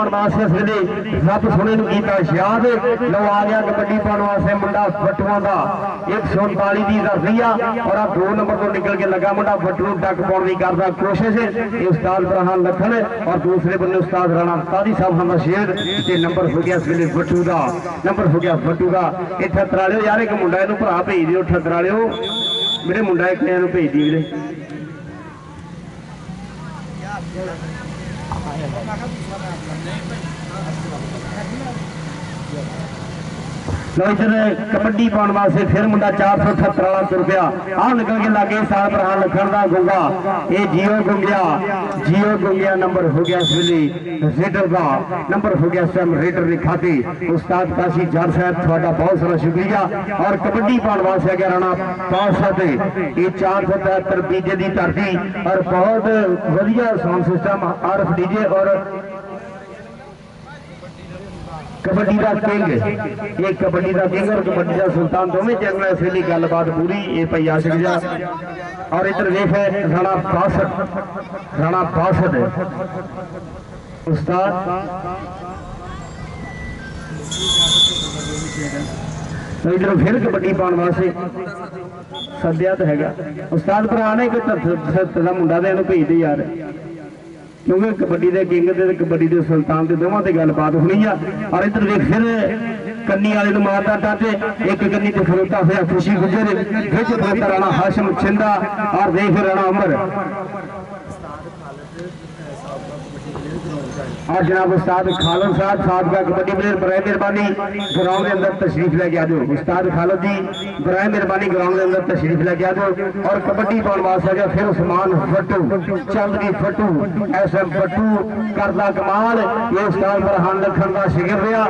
पाने वास्ते इस वेले रब सोने कीता याद। लो आ गया कबड्डी पाने वास्ते मुंडा फटुआ का 139 की दर्जिया और आ 2 नंबर तो निकल के लगा मुंडा फटू डक पाने की करता कोशिश है उस्ताद बरहान लखन और दूसरे बंदे उस्ताद राणा तारी साहब हम शेर ते नंबर हो गया इस वेले फटू का नंबर हो गया फटू का। ये ठत्तरा लियो यार एक मुंडा इनू भरा भेज दिओ ठत्तरा लियो मेरे मुंडा एक नू भेज दी मेरे लो इधर कबड्डी पाने वास्ते फिर मुंडा 478 वाला तुर गया आ निकल के लागे साल बरहान लखन का गुंगा ये जियो गुंगिया नंबर हो गया इस वेले रेडर का नंबर हो गया सम रेडर ने खाते उस्ताद काशी जाट साहब थोड़ा बहुत सारा शुक्रिया। और कबड्डी पाने वास्ते गया राणा पास ये 473 बीजे की धरती और बहुत वधिया साउंड सिस्टम आरएफ डीजे और कबड्डी का किंग ये कबड्डी का किंग और कबड्डी का सुल्तान दोवें चैनल इस वेले गलबात पूरी ये भाई आशिक जा। और इधर देख है राणा 62 उस्ताद तो इधर फिर कबड्डी पाने वास्ते सद्या तो है उस्ताद भरा ने एक मुंडा तो भेज दे यार क्योंकि कबड्डी के किंग के कबड्डी के सुल्तान के दोवां से गलबात होनी है। और इधर देख फिर कन्नी वाले मारता टच एक कन्नी से खलोता हुआ खुशी गुजर बिच खलोता राणा हाशिम छिंदा और देख राणा अमर और जनाब उस्ताद खालिद साहब साहब कबड्डी प्लेयर बराए मेहरबानी ग्राउंड के अंदर तशरीफ लेके आ जाओ। उस्ताद खालिद जी बराए मेहरबानी ग्राउंड के अंदर तशरीफ लेके आ जाओ। और कबड्डी पाने वास्ते गया फिर उस्मान फटू चंद्री फटू एसएम फटू करदा कमाल ये उस्ताद बरहान लखन का शिगर रहा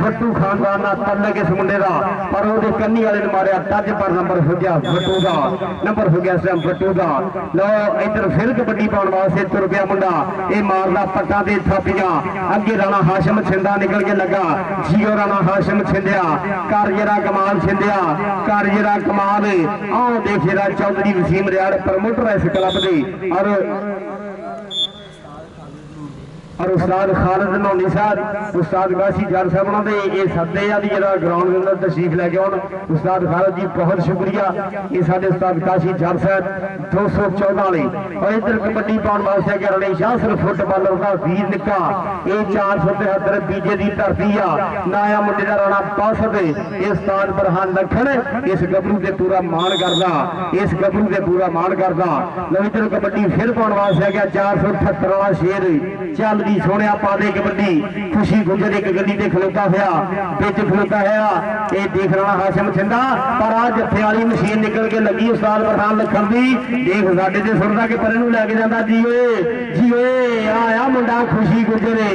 फटू खानदान का तलक इस मुंडे का पर वो कन्नी वाले ने मारिया टच पर नंबर हो गया फटू का नंबर हो गया एसएम फटू का। लो इधर फिर कबड्डी पाने वास्ते तुर गया मुंडा ये मारदा पट्टा दे थापियां अगे राणा हाशिम छिंदा निकल के लगा जियो राणा हाशिम छिंदिया कर जरा कमाल छिंदिया कर जरा कमाल आओ देख जरा चौधरी वसीम रियाड़ प्रमोटर इस क्लब के और उस्ताद खालिद नौनी साहब उस्ताद काशी जाट साहब उन्होंने ये सदे जरा ग्राउंड के अंदर तशरीफ लैके आउन उस्ताद खालिद जी बहुत शुक्रिया। ये साडे उस्ताद काशी जाट साहब 214 वाले और इधर कबड्डी पाने वास्ते गया रणे शाह सिर्फ फुटबालर का वीर निक्का ये 473 बीजे की धरती आ नाया मुंडे का राणा पास ये उस्ताद बरहान लखन इस गबरू से पूरा मान करदा इस गबरू से पूरा मान करदा। लो इधर कबड्डी फिर पाने वास्ते गया 478 वाला शेर चल सोने पा दे कबड्डी खुशी गुजर एक गड्डी से खलोता हुआ बिच खलोता है ये देख रहा हाशिम छिंदा पर आज जत्थे वाली मशीन निकल के लगी उस्ताद बरहान लखन दी देख साडे ते सुरदा के परे नूं लैके जांदा जी ओए आया मुंडा खुशी गुजरे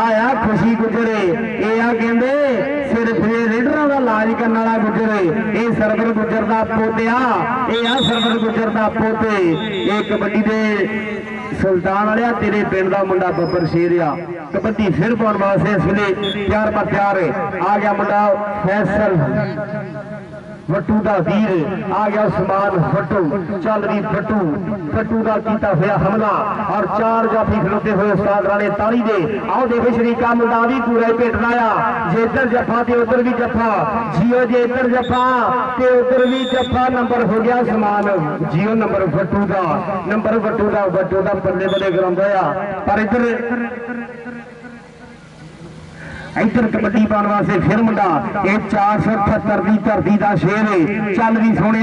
आया खुशी गुजरे ये आ कहंदे सिर्फ रेडरां दा इलाज करने वाला गुजरे ये सरवर गुजर दा पोतिया ये आ सरवर गुजर दा पोते ये कबड्डी दे सुल्तान वाले तेरे पिंड का मुंडा बब्बर शेर आ कबड्डी फिर पाने वास्ते इस वेले प्यार पर प्यार आ गया मुंडा फैसल फटू का वीर आ गया उस्मान फटू चल रही फटू का किया हुआ हमला और 4 जाफी खलोते हुए उस्ताद राणे ताली दे आओ देखो शरीका मुंडा भी पूरा भेट लाया जे इधर जफा ते उधर भी जफा जियो जे इधर जफा ते उधर भी जफा नंबर हो गया उस्मान जियो नंबर फटू का बल्ले बल्ले करांदा पर इधर कबड्डी पाने वास्ते फिर मुंडा ये 478 की धरती का शेर चल भी सोने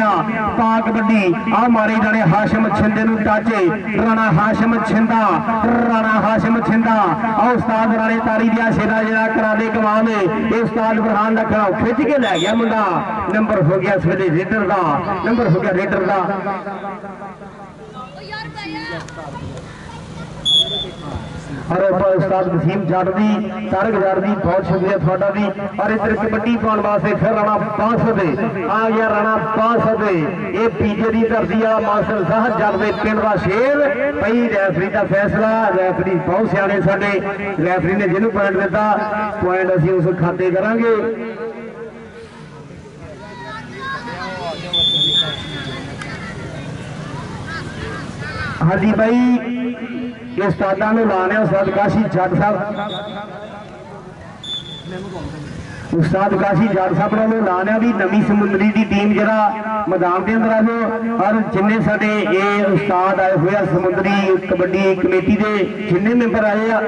पा कबड्डी आ मारे जाने हाशिम छिंदे नूं टच राणा हाशिम छिंदा आ उस्ताद राणे तारी दिया शेरा जरा करा दे कमाल ये उस्ताद बरहान लखन खिंच के लै गया मुंडा नंबर हो गया इस वेले रेडर का नंबर हो गया रेडर का। और उस्ताद वसीम जाट दी तारक जाट दी बहुत शुक्रिया थोड़ा भी। और इधर कबड्डी पाने वास्ते फिर राणा पास आ गया राणा पास ये पीजे की धरती वाला मास्टर साहब जट दे पिंड का शेर पई रैफरी का फैसला रैफरी बहुत सियाने साडे रैफरी ने जिन्होंने पॉइंट दिता पॉइंट असीं उस खाते करांगे। हाँ जी भाई ये उस्तादा ने लाने उस्ताद काशी जट साहब उस्ताद काशी जट साहब ने लाने भी नवी समुंदरी की टीम जरा मैदान के अंदर आ जाओ और जिन्ने साडे ये उस्ताद आए हुए समुंदरी कबड्डी कमेटी के जिन्ने मेंबर आए आ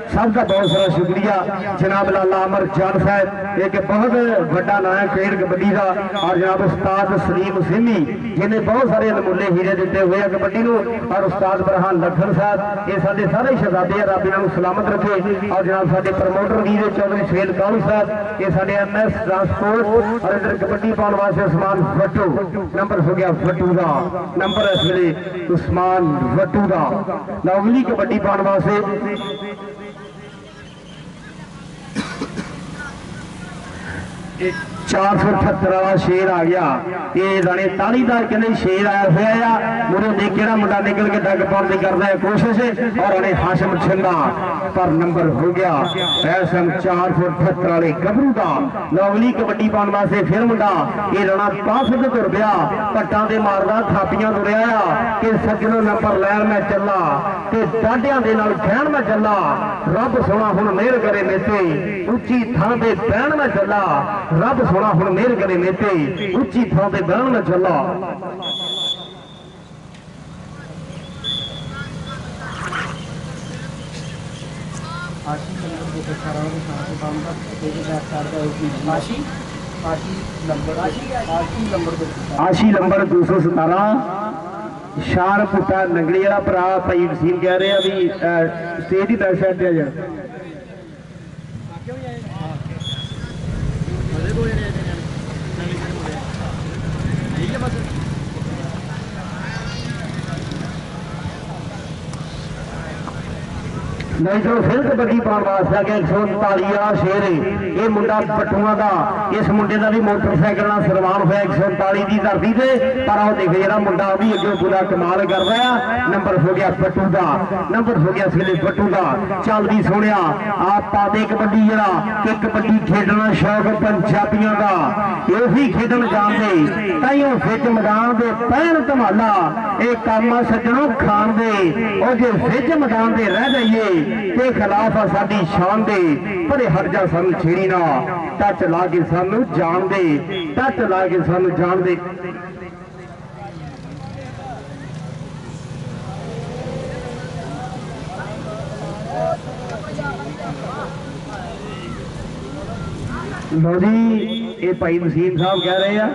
सब का बहुत सारा शुक्रिया। जनाब लाला अमर जान साहब एक बहुत बड़ा नाम है खेल कबड्डी का और जनाब उस्ताद सलीम सिमी जिन्हें बहुत सारे अनमोले हीरे दिते हुए हैं कबड्डी को और उस्ताद बरहान लखन साहब ये सारे सारे शहजादे रब इन्होंने सलामत रखे और जनाब साडे प्रमोटर वीर चौधरी सुहेल कालू साहब ये साडे एमएस ट्रांसपोर्ट और इधर कबड्डी पाने वास्ते उस्मान भट्टू नंबर हो गया भट्टू का नंबर इस वे उस्मान भट्टू का नौगली कबड्डी पाने वास्ते 478 वाला शेर आ गया ये राणे तालीदार कहते शेर आया हुआ मुझे देख के मुंडा निकल के डग पाने की करता है कोशिश और राणे हाशम छिंदा पर नंबर हो गया एसएम 478 वाले गबरू का नौगली कबड्डी पाने वास्ते फिर मुंडा ये राणा पास से तुर गया पट्टा दे मारदा थापियां तुरया कि सज्जनों नंबर लैन मैं चला ते डाडियां दे नाल खैण मैं चला रब सोना हुण मेहर करे मेते उच्ची थां ते बैण मैं चला रब सोना हुण मेहर करे मेते उच्ची थां ते बैण मैं चला। आशी नंबर 217 शार पुट्टा नंगली वाला भरा भाई वसीम कह रहे हैं भी स्टेज की बैक साइड पे आ जा नहीं तो फिर कबड्डी पाने वास्ते आ गया 139 वाला शेर है ये मुंडा पट्टुआ का इस मुंडे का भी मोटरसाइकिल सलमान होया 139 की धरती से पर आओ देखे जरा मुंडा भी अगे पूरा कमाल कर रहा है नंबर हो गया पट्टू का नंबर हो गया इसलिए पट्टू का चल भी सोने आप पाते कबड्डी जरा कि कबड्डी खेडना शौक पंजाबियों का यही खेडन जानते ताइयों फिट मैदान के पैन धमाला ये काम सज्जनों खान दे और जो फिट मैदान से रह जाइए ते खिलाफ आ साडी शान दे पर हट जा सानू छेड़ी ना टच ला के सानू जान दे टच ला के सानू जान दे। लो जी ये भाई वसीम साहब कह रहे हैं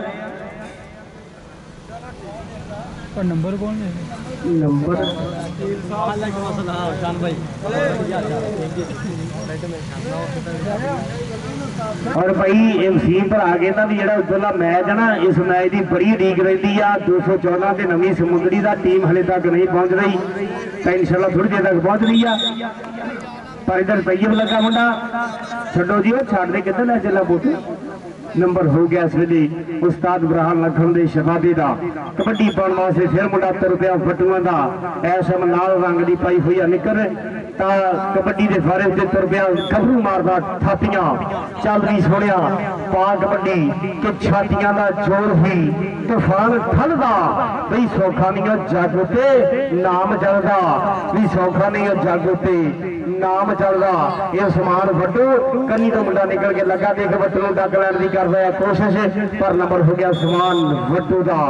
पर नंबर कौन है नंबर और भाई वसीम पर आ गए भी जो उधरला मैच है ना इस मैच की बड़ी उड़ीक रही है 214 से नवी समुंदरी का टीम हले तक नहीं पहुंच रही तो इंशाल्लाह थोड़ी देर तक पहुंच रही है पर इधर रुपये भी लगा मुंडा छो जी वो छड़ दे किधर लै चला पुट नंबर हो गया इस वे उस्ताद बरहान लखन दे शहजादे का कबड्डी पाने वास्ते फिर मुंडा तुर पिया फटुआ का ऐसा नाल रंग की पाई हुई निकर कबड्डी के फारे से तुर पिया गबरू मारदा थापियां चल रही सोनिया पा कबड्डी कि छातियां का जोर हुई तूफान ठलदा बई सौखा नहीं जागो ते नाम चलदा भी सौखा नहीं जागो ते नाम चलदा ये समान वड्डो कनी तो मुंडा निकल के लगा देख वट्टू डक लैन की कर रहा है कोशिश पर नंबर हो गया समान वट्टू का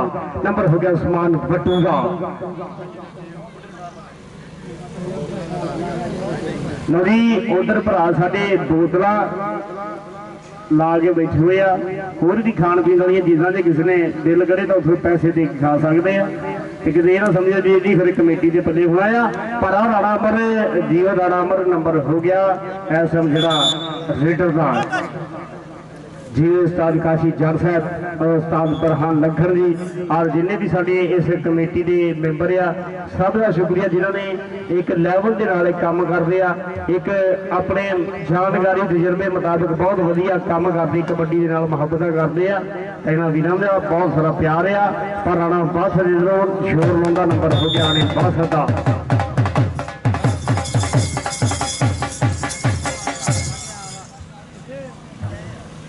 नंबर हो गया समान वट्टू का। लो जी उधर भरा साडे बोतला ला के बैठे हुए आ होर भी खाण पीण वाली चीज़ां जे किसी ने दिल करे तो फिर पैसे दे खा सकते हैं किसी ये ना समझो जी जी फिर कमेटी के पल्ले होना आ पर आ राणा अमर जीवन राणा अमर नंबर हो गया ऐसा जरा रेडर का जी उस्ताद काशी जट साहब और उस्ताद बरहान लखन जी और जिन्हें भी साडे इस कमेटी के मैंबर आ सब का शुक्रिया जिन्होंने एक लैवल के नाल काम करते हैं एक अपने जानकारी तजर्बे मुताबिक बहुत वधिया काम करते कबड्डी के नाल मुहब्बत करते हैं इन्होंने वीरों का बहुत सारा प्यार आ पर राणा बासठ जो शोर लाउंदा नंबर हो गया राणे बासठ का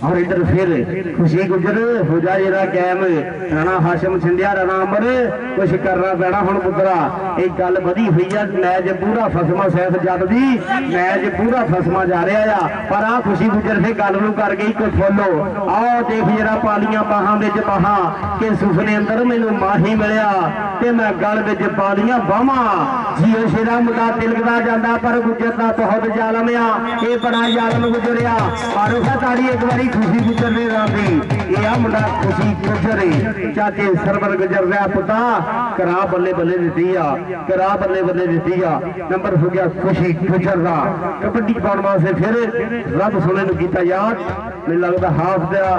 और इधर फिर खुशी गुजर हो जाए जरा कैम राणा हाशिम सिंधिया राणा अमर कुछ करना पैना हुण पुत्रा एक गल वधी हुई है मैच पूरा फसमा सैफ जट दी मैच पूरा फसमा जा रहा है पर आ खुशी गुजर फिर गल नूं कर गई कोई फॉलो आओ देख जरा पालियां बाहां विच बाहां कि सुपने अंदर मैनूं माही मिलिया ते मैं गल विच पालियां बाहां जियो शेरा मुंडा तिलकदा जांदा पर गुजर दा बहुत जालम आ ये बड़ा जालम गुजरिया पर उस ताड़ी एक बारी खुशी गुजर ने राती ये मुंडा खुशी गुजरे चाचे सरवर गुजर रहा पुता करा बल्ले बल्ले दिती आ करा बल्ले बल्ले दिती आ नंबर हो गया खुशी गुजर दा कबड्डी पाउण वास्ते फिर रब सोने नूं कीता याद मैनूं लगदा हाफ दा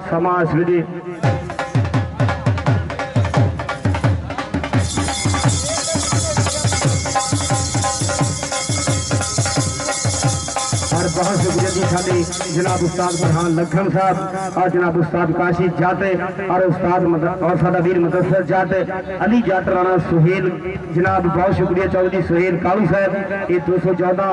समा इस वेले बहुत शुक्रिया जी साडे जनाब उस्ताद फरहान लखन साहब और जनाब उस्ताद काशी जट और उस्ताद और साडा वीर मुदस्सर जट अली जट राणा सुहेल जनाब बहुत शुक्रिया चौधरी सुहेल कालू साहब ये 214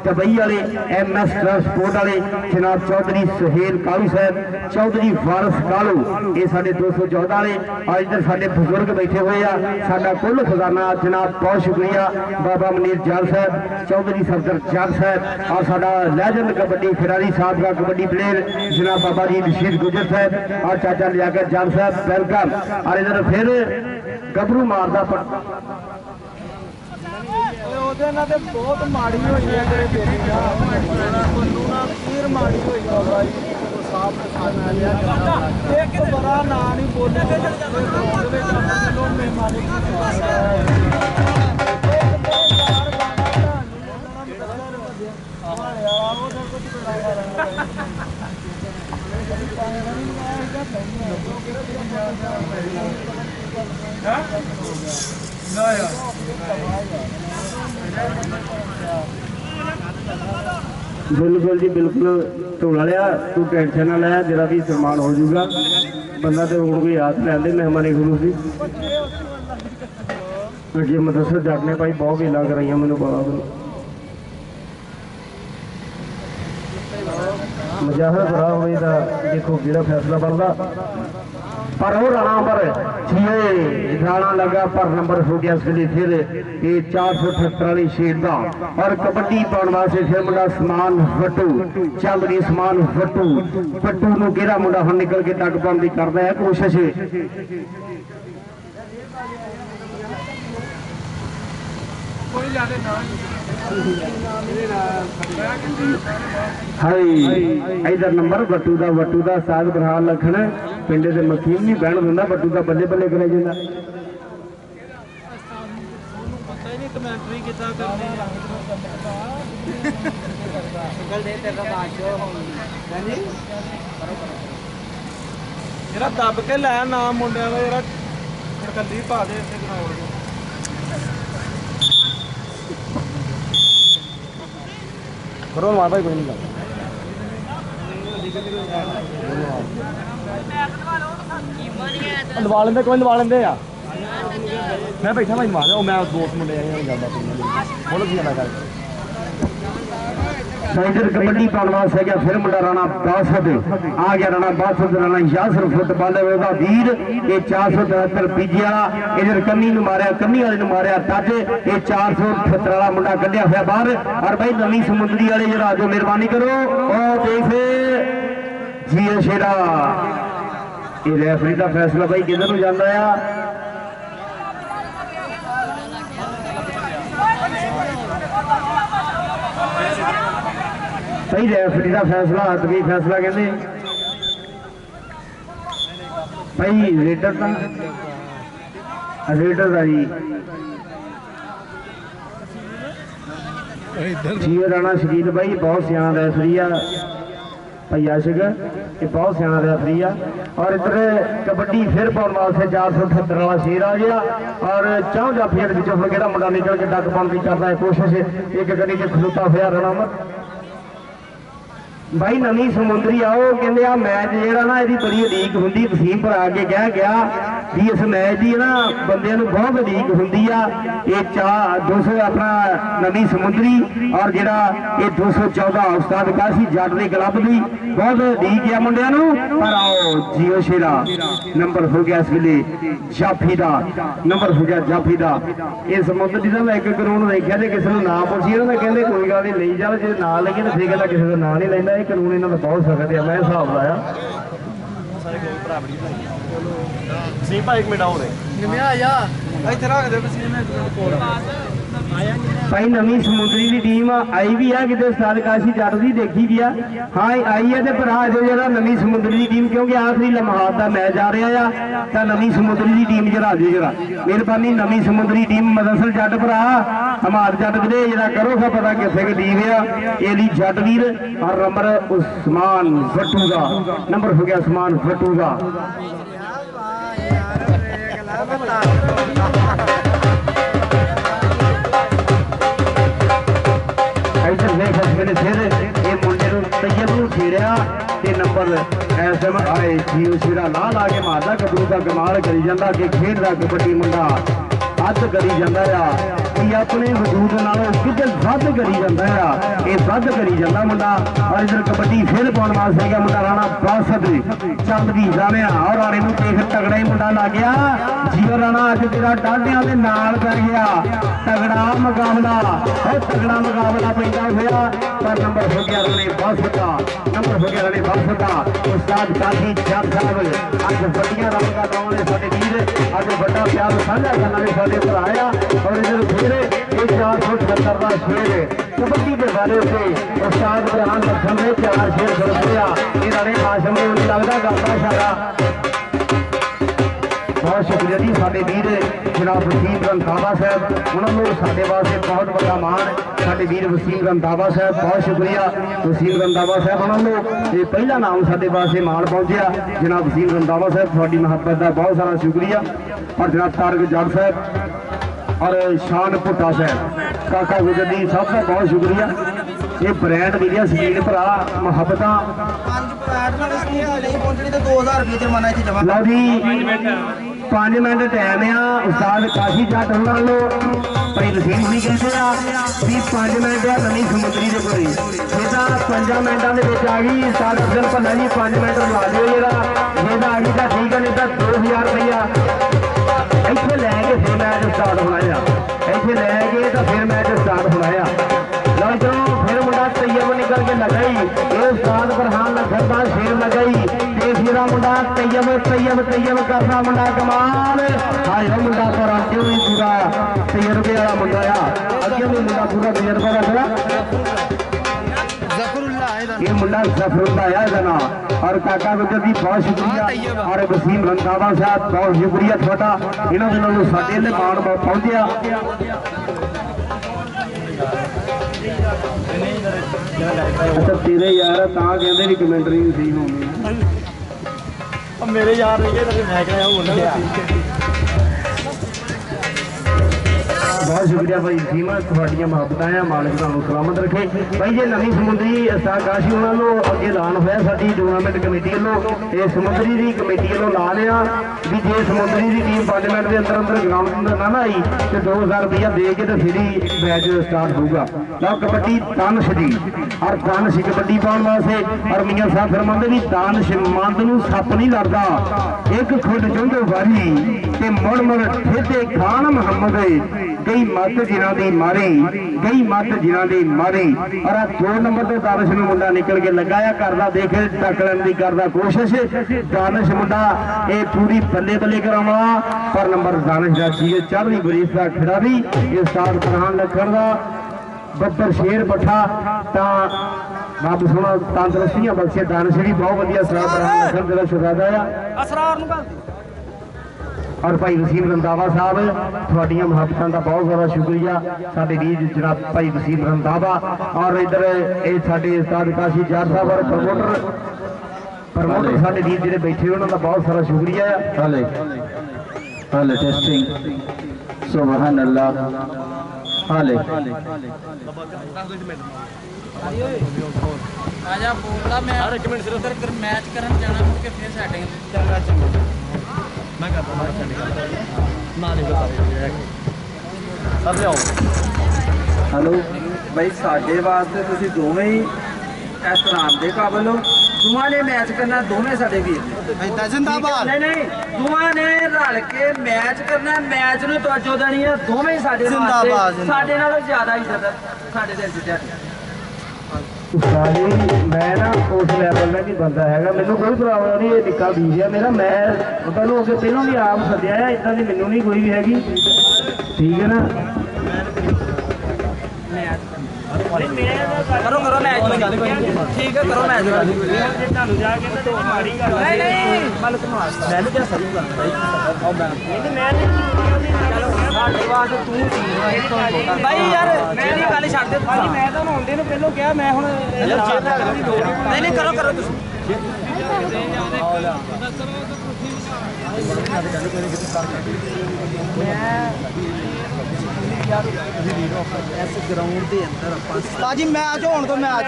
दुबई वाले MS ट्रांसपोर्ट वाले जनाब चौधरी सुहेल कालू साहब चौधरी वारस कालू ये साडे 214 वाले और इधर साडे बुजुर्ग बैठे हुए आ साडा कुल खजाना जनाब बहुत शुक्रिया बाबा मनीर जाल साहब चौधरी सफदर जाल साहब और साडा लेजेंड कबड्डी खिलाड़ी साहब का कबड्डी प्लेयर जनाब बाबा जी रशीद गुजर साहब और चाचा लियाकत जान साहब वेलकम और इधर फिर गबरू मारदा बहुत माड़ी हुई है तेरी ना फिर माड़ी हुई भाई एक बड़ा ना नहीं बोले बिल्कुल जी बिल्कुल धोला लिया तू टेंशन ना लिया जरा भी सन्मान हो जाऊगा बंदा तो हूँ कोई हाथ लैंदे मेहमानी गुरु सी अगे मुदस्सर जट ने भाई बहुत गल्लां कराइयां मैनूं बड़ा मुजाहिर बड़ा होने का देखो जो फैसला बनता पर वो राणा पर छे राणा लगा पर नंबर हो गया इसके लिए फिर ये 478 वाली शेर का और कबड्डी पाने वास्ते फिर मुंडा समान फट्टू चल रही समान फट्टू फट्टू नूं घेरा मुंडा हम निकल के टक पाने की करता है कोशिश इधर नंबर वट्टू का साग बरहान लखन पिंडे के मकीन नहीं बहन दिंदा वट्टू का बल्ले बल्ले करे जाता दब के लै नाम मुंडिया का जरा कली पा दे ग्राउंड करो मार भाई कोई नहीं दबा लेंदे कोई दबा लेंदे आ मैं बैठा भाई मार मैं दोस्त मुंडे बोलो की जाना कर इधर कबड्डी पाने वास्ते गया फिर मुंडा राणा बासद आ गया राणा बासद राणा यासर फुटबॉल वीर ये 473 बीजी वाला इधर कन्नी मारिया कन्नी वाले मारिया टच ये 478 वाला मुंडा कढ़िया हुआ बाहर और भाई नवी समुद्री वाले जरा जो मेहरबानी करो और देख जी शेरा ये रेफरी का फैसला भाई किधर नूं जांदा है सही रेफरी का फैसला हतमी फैसला कहते भाई रेडर का जी राणा शकील भाई बहुत सियाना रेफरी आ भाई आशिक ये बहुत सियाना रेफरी आ और इधर कबड्डी फिर पाने वास्ते 478 वाला शेर आ गया और चाह जाफिया के मुंडा निकल के डक पाने की करता है कोशिश एक गड्डी च खलोता हुआ राणा भाई नवी समुद्री आओ कहते आ मैच जो ना यदी बड़ी उड़ीक होंगी वसीम पर आके कह गया भी इस मैच की ना बंदे बहुत लीक होंगी आ। ये 200 अपना नवी समुद्री और जरा ये 214 उस्ताद काशी जट के क्लब की बहुत लीक है मुंडिया पर आओ जियो शेरा नंबर हो गया इस वे जाफी का नंबर हो गया जाफी का। ये समुद्री का मैं एक कानून देखा तो किसी को ना पुछी ना कहते कोई गल नहीं जा जो ना लगे तो फिर कहता किसी का ना नहीं लेना। ये कानून इन्होंने बहुत सख्त है मैं हिसाब लाया। भाई नवी समुद्री की टीम आई भी है कि उस्ताद काशी जट की देखी भी है हाँ आई है तो भरा जो जरा नवी समुद्री की टीम क्योंकि आखिरी लम्हात का मैच आ रहा है तो नवी समुद्री की टीम जरा जो जरा मेहरबानी नवी समुद्री टीम मदरसल जट भरा हमार जट वीरे जरा करो सा पता कितने की टीम है ये जट वीर और नंबर उस्मान भट्टू का नंबर हो गया उस्मान भट्टू का। इधर देख इस वे फिर ये मुंडे तैयब छेड़िया नंबर एसएम आए जियो शेरा ला ला के मारदा कबरू का कमाल करी जाता कि खेलदा कबड्डी मुंडा हद करी जाता आ अपने वजूद नालों किते वध करी जाता है ये वध करी जाता मुंडा। और इधर कबड्डी फिर पाने वास्ते गया मुंडा राणा बासद चंद भी जाने और राणे नूं देख तगड़ा ही मुंडा लग गया जियो राणा अज तेरा डाढियां दे नाल पै गया तगड़ा मुकाबला और तगड़ा मुकाबला पैदा होया पर नंबर हो गया राणे बासद का नंबर हो गया राणे बासद का। उस्ताद काशी जट साहब अज बड़ियां रंगां लाउणे साडे वीर अज बड़ा प्यार साझा करना भी साडे भरा आया। और इधर फिर ये 470 का शेर कबड्डी के बारे से उस्ताद बरहान लखन ने 4 शेर सुनया ये राणे हाशम ने उन्हें लगता करता इशारा। बहुत शुक्रिया जी साडे वीर जनाब वसीम रंधावा साहब उन्होंने साडे वास्ते बहुत बड़ा मान साडे वीर वसीम रंधावा साहब बहुत शुक्रिया वसीम रंधावा साहब उन्होंने ये पहला नाम साडे वास्ते मान पहुंचा जनाब वसीम रंधावा साहब थोड़ी मुहब्बत का बहुत सारा शुक्रिया। और जनाब तारक जट साहब और शान भुट्टा साहब काका गुजरदी सब का बहुत शुक्रिया। ये ब्रांड मिलिया स्कीन भरा मुहब्बत लो जी 5 मिनट टाइम आ उस्ताद काशी जट लो भाई वसीम भी कहते भी 5 मिनट आ नवी समुद्री के कोई जेदा 5 मिनटों के आ गई उस्ताद अफजल भल्ला जी 5 मिनट ला दो जरा जेदा आ गई तो ठीक है नहीं तो 2000 रुपया इतने लैके फिर मैच स्टार्ट होना इतने लैके तो फिर मैच स्टार्ट होना। लो चलो फिर मुंडा तैयब निकल के लगाई ये उस्ताद बरहान लखन का शेर लगाई फिर मुंडा तैयब तैयब तैयब करना मुंडा कमाल हाय मुंडा पर अगे भी पूरा तजर्बे वाला मुंडा आ अगे भी मुंडा पूरा तजर्बा रखा ये मुंडा जफरुल्ला है जना। और काका गुजर जी बहुत शुक्रिया और वसीम रंधावा साहब बहुत शुक्रिया थोड़ा इन्हों दिनों साडे ले मान पहुंचा। अच्छा तेरे यार कहते भी कमेंटरी ठीक होनी मेरे यार बहुत शुक्रिया भाई सीमा थोड़िया मुहब्बत है मालिक तुहानू सलामत रखे। भाई जे नवी समुद्री उस्ताद काशी उन्होंने अगे ऐलान होया साडी टूर्नामेंट कमेटी वालों ये समुद्री की कमेटी वालों ला लिया भी जे समुद्री की टीम 5 मिनट के अंदर अंदर ग्राउंड के अंदर ना आई तो 2000 रुपया दे के तो फिर ही मैच स्टार्ट होगा। लो कबड्डी दानश दी और दानश कबड्डी पाने वास्ते और मियाँ साहब फरमाते भी दानश मंद नूं सप नहीं लड़ता एक खुद चुंझो वारी ते मुड़ मुड़ ठेते खान मुहम्मद गई मत जिन्हों की मारी गई मत जिन्हों की मारी। और 2 नंबर तो दानिश में मुंडा निकल के लगाया करता देख टकड़न की करता कोशिश दानिश मुंडा ये पूरी बल्ले बल्ले करावा पर नंबर दानिश का सी चढ़ी बरीस का खिलाड़ी ये उस्ताद बरहान लखन का बब्बर शेर पट्ठा रब सोना तंदरुस्तियां बख्शे दानिश भी बहुत वधिया उस्ताद बरहान लखन तेरा शुक्रिया। और भाई वसीम रंधावा साहब थोड़िया मुहब्बतों का बहुत ज़्यादा शुक्रिया साडे वीर जनाब भाई वसीम रंधावा। और इधर ये साडे उस्ताद काशी जट साहब और प्रमोटर साडे वीर जिहड़े बैठे उन्होंने बहुत सारा शुक्रिया। हाले हाले टेस्टिंग सुभान अल्लाह हाले आजा बोला मैं मैच करन जाना मुड़ के फिर सेटिंग चंगा चंगा ਮੈਂ ਕਰਦਾ ਨਾ ਸੈਂਡ ਕਰ ਨਾ ਨਹੀਂ ਬਤਾ ਸਭ ਲਿਆਓ ਹੈਲੋ ਬਈ ਸਾਡੇ ਵਾਸਤੇ ਤੁਸੀਂ ਦੋਵੇਂ ਹੀ ਐਤਰਾਮ ਦੇ ਕਾਬਲ ਹੋ। ਦੋਵਾਂ ਨੇ ਮੈਚ ਕਰਨਾ, ਦੋਵੇਂ ਸਾਡੇ ਵੀਰ ਨੇ। ਜਿੰਦਾਬਾਦ ਨਹੀਂ ਨਹੀਂ, ਦੋਵਾਂ ਨੇ ਰਲ ਕੇ ਮੈਚ ਕਰਨਾ, ਮੈਚ ਨੂੰ ਤਵੱਜੋ ਦੇਣੀ ਹੈ। ਦੋਵੇਂ ਹੀ ਸਾਡੇ ਜ਼ਿੰਦਾਬਾਦ, ਵਾਸਤੇ ਸਾਡੇ ਨਾਲੋਂ ਜ਼ਿਆਦਾ ਇੱਜ਼ਤ ਸਾਡੇ ਦਿਲ 'ਚ ਤੁਹਾਡੀ। ਉਸਤਾਦ ਜੀ ਮੈਂ ਨਾ ਉਸ ਲੈਵਲ ਦਾ ਨਹੀਂ ਬੰਦਾ ਹੈਗਾ, ਮੈਨੂੰ ਕੋਈ ਪ੍ਰੋਬਲਮ ਨਹੀਂ, ਇਹ ਨਿੱਕਾ ਵੀਰ ਆ ਮੇਰਾ। ਮੈਂ ਤੁਹਾਨੂੰ ਅੱਗੇ ਪਹਿਲਾਂ ਵੀ ਆਪ ਸੱਦਿਆ ਆ, ਇਦਾਂ ਦੀ ਮੈਨੂੰ ਨਹੀਂ ਕੋਈ ਵੀ ਹੈਗੀ, ਠੀਕ ਹੈ ਨਾ। ਕਰੋ ਕਰੋ ਮੈਚ ਦੀ ਗੱਲ ਕੋਈ ਨਹੀਂ, ਠੀਕ ਹੈ ਕਰੋ ਮੈਚ ਦੀ ਗੱਲ। ਤੁਹਾਨੂੰ ਜਾ ਕੇ ਤਾਂ ਮਾੜੀ ਗੱਲ ਨਹੀਂ ਨਹੀਂ ਮਲਕ ਮਾਰ ਮੈਨੂੰ ਕਿਹਾ ਸਹੀ ਕਰਦਾ ਆਓ ਮੈਂ ਸਾਡੇ ਵਾਸਤੇ ਤੂੰ ਸੀ ਭਾਈ ਯਾਰ ਜਿਹੜੀ ਗੱਲ ਛੱਡ ਦੇ ਤੁਸੀਂ। ਮੈਂ ਤਾਂ ਆਉਂਦੇ ਨੂੰ ਪਹਿਲਾਂ ਕਿਹਾ ਮੈਂ ਹੁਣ ਨਹੀਂ ਨਹੀਂ ਕਰੋ ਕਰੋ ਤੁਸੀਂ ਇਸ ਗਰਾਊਂਡ ਦੇ ਅੰਦਰ ਆਪਾਂ ਬਾਜੀ ਮੈਚ ਹੋਣ ਤੋਂ ਮੈਚ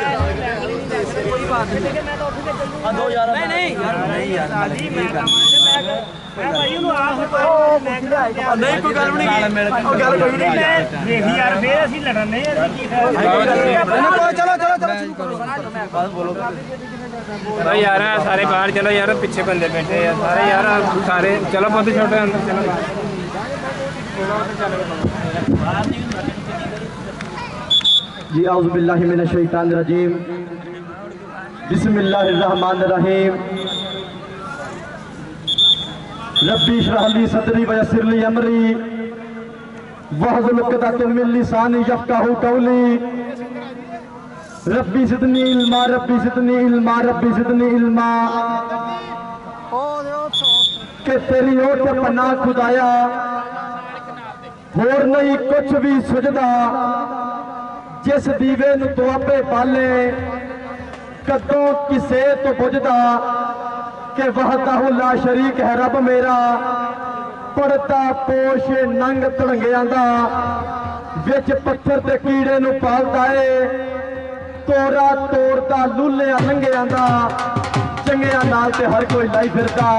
ਕੋਈ ਬਾਤ ਨਹੀਂ। ਮੈਂ ਤਾਂ ਉੱਠ ਕੇ ਚੱਲੂ ਦੋ ਯਾਰ ਨਹੀਂ ਨਹੀਂ ਯਾਰ ਨਹੀਂ ਯਾਰ ਮੈਂ ਭਾਈ ਉਹਨੂੰ ਆਪ ਨਹੀਂ ਕੋਈ ਗੱਲ ਵੀ ਨਹੀਂ, ਉਹ ਗੱਲ ਕੋਈ ਨਹੀਂ। ਦੇਖ ਯਾਰ ਫੇਰ ਅਸੀਂ ਲੜਨੇ ਆ, ਅਸੀਂ ਕੀ ਚਲੋ ਚਲੋ ਚਲੋ ਸ਼ੁਰੂ ਕਰੋ ਬਸ ਬੋਲੋ भाई यार सारे बाहर चलो यार, पीछे बंदे बैठे हैं सारे यार, सारे चलो बहुत छोटे अंदर चलो। जी औज़ु बिल्लाहि मिनश शैतानिर रजीम, बिस्मिल्लाहिर रहमानिर रहीम। रब्बी इश्रह ली सदरी व यस्सिर ली अमरी वहलुल उक़दतम मिन लिसानी यफ़क़हू क़ौली। रब्बी ज़िदनी इल्मा, रब्बी ज़िदनी इल्मा, रब्बी ज़िदनी इल्मा। कि तेरी ओट पना खुदाया होर नहीं कुछ भी सुझदा, जिस दीवे नूं तू आपे पाले कदों किसे तो बुझदा। कि वहदाहु ला शरीक है रब मेरा, पड़ता पोश नंग धड़ंगियां दा, विच पत्थर ते कीड़े नूं पालदा ए, तोरा तोड़दा लूलिया लंघियां दा, चंगियां नाल ते हर कोई लाई फिरदा,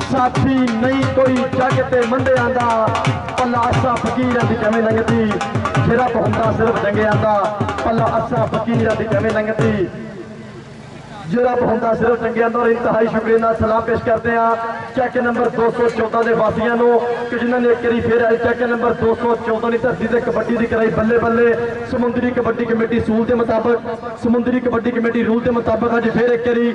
साथी नहीं कोई जग ते मंदियां दा। भला असा फकीरां दी किवें लंघदी, जे रब हुंदा सिर्फ जंगियां दा। भला असा फकीरां दी किवें लंघदी, जे रब हुंदा सिर्फ जंगियां दा। इंतहाई शुक्रिया नाल सलाम पेश करते हैं चैक नंबर 214 के वासियों को, कि जिन्होंने एक बार फिर चैक नंबर 214 की धरती से कबड्डी की कराई बल्ले बल्ले। समुद्री कबड्डी कमेटी सूल के मुताबिक, समुद्री कबड्डी कमेटी रूल के मुताबिक अज फिर एक बारी